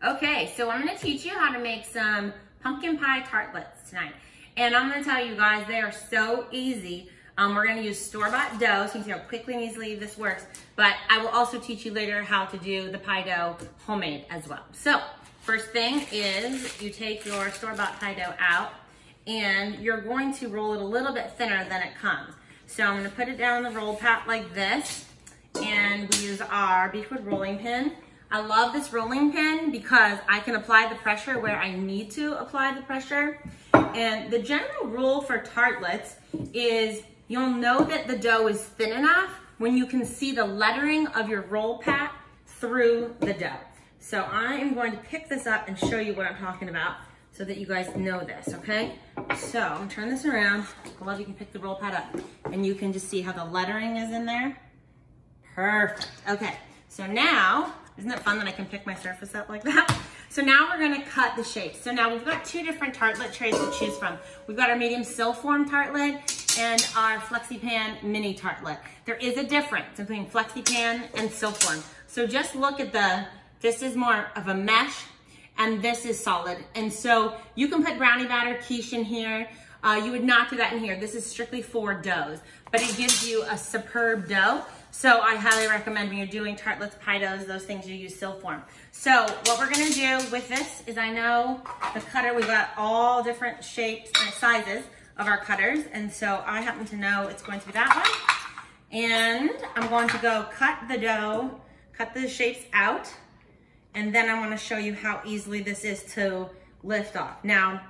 Okay, so I'm gonna teach you how to make some pumpkin pie tartlets tonight. And I'm gonna tell you guys, they are so easy. We're gonna use store-bought dough, so you can see how quickly and easily this works. But I will also teach you later how to do the pie dough homemade as well. So, first thing is you take your store-bought pie dough out and you're going to roll it a little bit thinner than it comes. So I'm gonna put it down on the roll pat like this, and we use our beechwood rolling pin. I love this rolling pin because I can apply the pressure where I need to apply the pressure. And the general rule for tartlets is you'll know that the dough is thin enough when you can see the lettering of your roll pat through the dough. So I am going to pick this up and show you what I'm talking about so that you guys know this, okay? So I'm gonna turn this around. I love you can pick the roll pat up and you can just see how the lettering is in there. Perfect, okay. So now, isn't it fun that I can pick my surface up like that? So now we're gonna cut the shapes. So now we've got two different tartlet trays to choose from. We've got our medium sill form tartlet and our FlexiPan mini tartlet. There is a difference between FlexiPan and sill form. So just look at this is more of a mesh and this is solid. And so you can put brownie batter, quiche in here. You would not do that in here. This is strictly for doughs, but it gives you a superb dough. So I highly recommend when you're doing tartlets, pie doughs, those things, you use sill form. So what we're gonna do with this is I know the cutter, we've got all different shapes and sizes of our cutters. And so I happen to know it's going to be that one. And I'm going to go cut the dough, cut the shapes out. And then I wanna show you how easily this is to lift off. Now,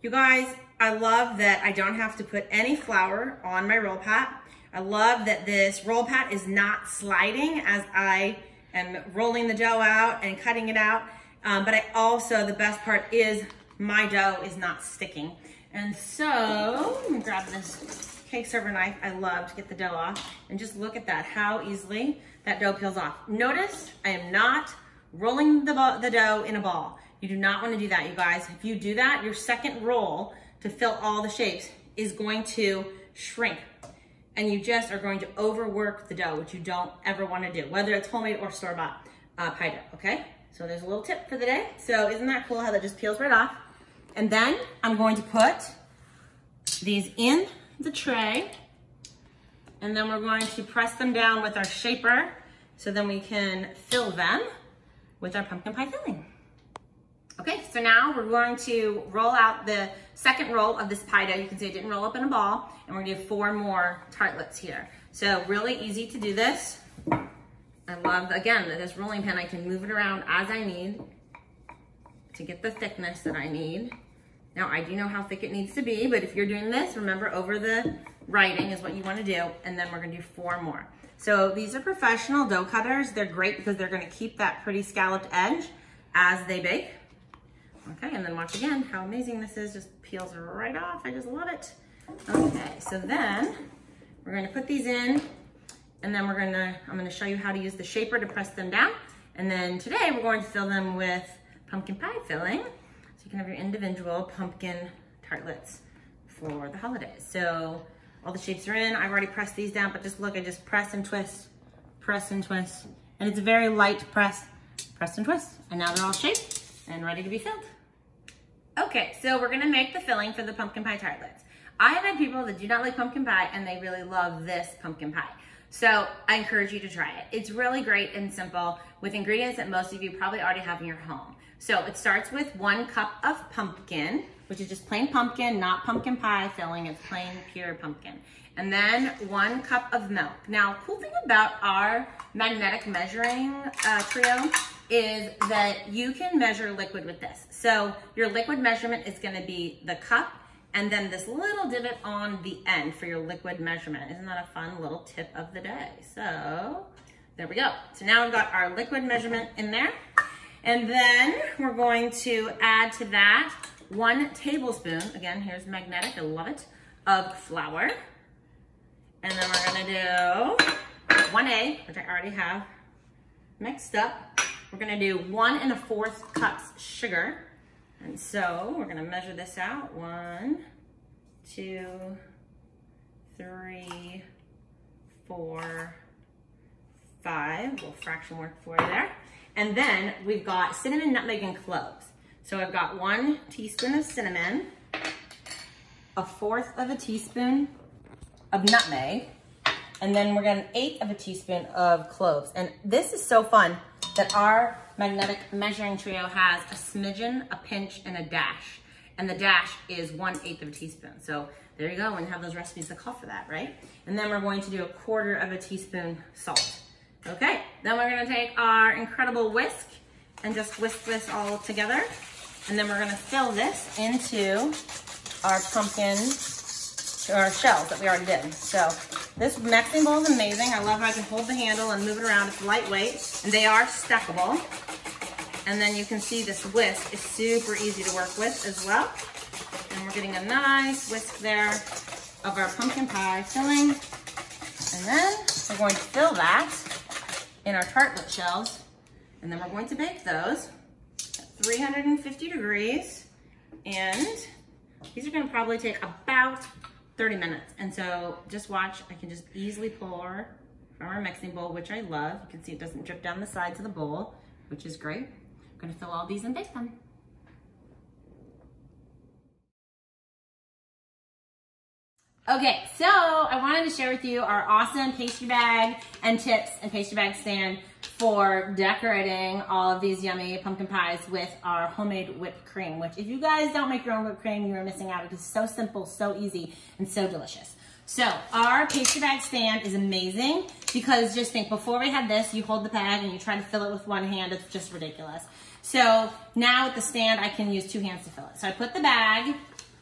you guys, I love that I don't have to put any flour on my roll pat. I love that this roll pat is not sliding as I am rolling the dough out and cutting it out. But I also, the best part is my dough is not sticking. And so, I'm gonna grab this cake server knife I love to get the dough off. And just look at that, how easily that dough peels off. Notice I am not rolling the dough in a ball. You do not wanna do that, you guys. If you do that, your second roll to fill all the shapes is going to shrink. And you just are going to overwork the dough, which you don't ever want to do, whether it's homemade or store-bought pie dough, okay? So there's a little tip for the day. So isn't that cool how that just peels right off? And then I'm going to put these in the tray, and then we're going to press them down with our shaper so then we can fill them with our pumpkin pie filling. Okay, so now we're going to roll out the second roll of this pie dough. You can see it didn't roll up in a ball, and we're gonna do 4 more tartlets here. So really easy to do this. I love, again, this rolling pin. I can move it around as I need to get the thickness that I need. Now, I do know how thick it needs to be, but if you're doing this, remember over the writing is what you wanna do, and then we're gonna do 4 more. So these are professional dough cutters. They're great because they're gonna keep that pretty scalloped edge as they bake. Okay, and then watch again how amazing this is. Just peels right off. I just love it. Okay, so then we're gonna put these in, and then I'm gonna show you how to use the shaper to press them down. And then today we're going to fill them with pumpkin pie filling. So you can have your individual pumpkin tartlets for the holidays. So all the shapes are in. I've already pressed these down, but just look, I just press and twist, press and twist. And it's a very light press and twist. And now they're all shaped and ready to be filled. Okay, so we're gonna make the filling for the pumpkin pie tartlets. I have had people that do not like pumpkin pie and they really love this pumpkin pie. So I encourage you to try it. It's really great and simple with ingredients that most of you probably already have in your home. So it starts with 1 cup of pumpkin, which is just plain pumpkin, not pumpkin pie filling, it's plain pure pumpkin. And then 1 cup of milk. Now, cool thing about our magnetic measuring trio is that you can measure liquid with this. So your liquid measurement is gonna be the cup and then this little divot on the end for your liquid measurement. Isn't that a fun little tip of the day? So there we go. So now we've got our liquid measurement in there. And then we're going to add to that 1 tablespoon, again, here's magnetic, I love it, of flour. And then we're gonna do 1 egg, which I already have mixed up. We're gonna do 1 1/4 cups sugar. And so we're gonna measure this out. 1, 2, 3, 4, 5. A little fraction work for you there. And then we've got cinnamon, nutmeg, and cloves. So I've got 1 teaspoon of cinnamon, 1/4 teaspoon of nutmeg, and then we're gonna 1/8 teaspoon of cloves. And this is so fun that our magnetic measuring trio has a smidgen, a pinch, and a dash. And the dash is 1/8 teaspoon. So there you go, when you have those recipes that call for that, right? And then we're going to do 1/4 teaspoon salt. Okay, then we're gonna take our incredible whisk and just whisk this all together. And then we're gonna fill this into our pumpkin, or shells that we already did. So this mixing bowl is amazing. I love how I can hold the handle and move it around. It's lightweight, and they are stackable. And then you can see this whisk is super easy to work with as well. And we're getting a nice whisk there of our pumpkin pie filling. And then we're going to fill that in our tartlet shells. And then we're going to bake those at 350 degrees. And these are gonna probably take about 30 minutes. And so just watch, I can just easily pour from our mixing bowl, which I love. You can see it doesn't drip down the sides of the bowl, which is great. I'm gonna fill all these and bake them. Okay, so I wanted to share with you our awesome pastry bag and tips and pastry bag stand for decorating all of these yummy pumpkin pies with our homemade whipped cream, which if you guys don't make your own whipped cream, you are missing out. It is so simple, so easy, and so delicious. So our pastry bag stand is amazing because just think, before we had this, you hold the bag and you try to fill it with one hand. It's just ridiculous. So now with the stand, I can use 2 hands to fill it. So I put the bag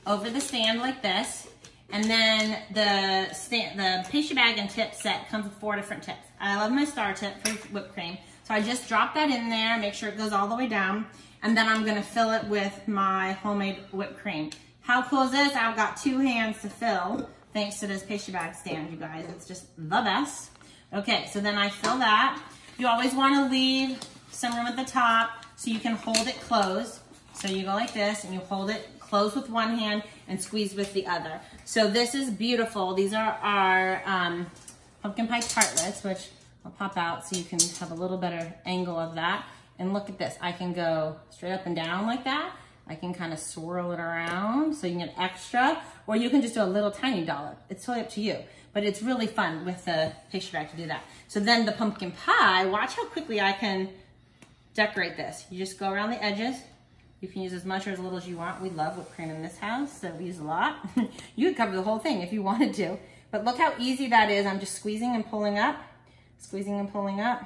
over the stand like this. And then the pastry bag and tip set comes with 4 different tips. I love my star tip for whipped cream. So I just drop that in there, make sure it goes all the way down. And then I'm gonna fill it with my homemade whipped cream. How cool is this? I've got 2 hands to fill thanks to this pastry bag stand, you guys. It's just the best. Okay, so then I fill that. You always wanna leave some room at the top so you can hold it closed. So you go like this and you hold it closed with one hand and squeeze with the other. So this is beautiful. These are our pumpkin pie tartlets, which I'll pop out so you can have a little better angle of that. And look at this. I can go straight up and down like that. I can kind of swirl it around so you can get extra, or you can just do a little tiny dollop. It's totally up to you. But it's really fun with the pastry bag to do that. So then the pumpkin pie, watch how quickly I can decorate this. You just go around the edges. You can use as much or as little as you want. We love whipped cream in this house, so we use a lot. You could cover the whole thing if you wanted to. But look how easy that is. I'm just squeezing and pulling up, squeezing and pulling up.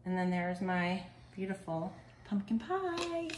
And then there's my beautiful pumpkin pie.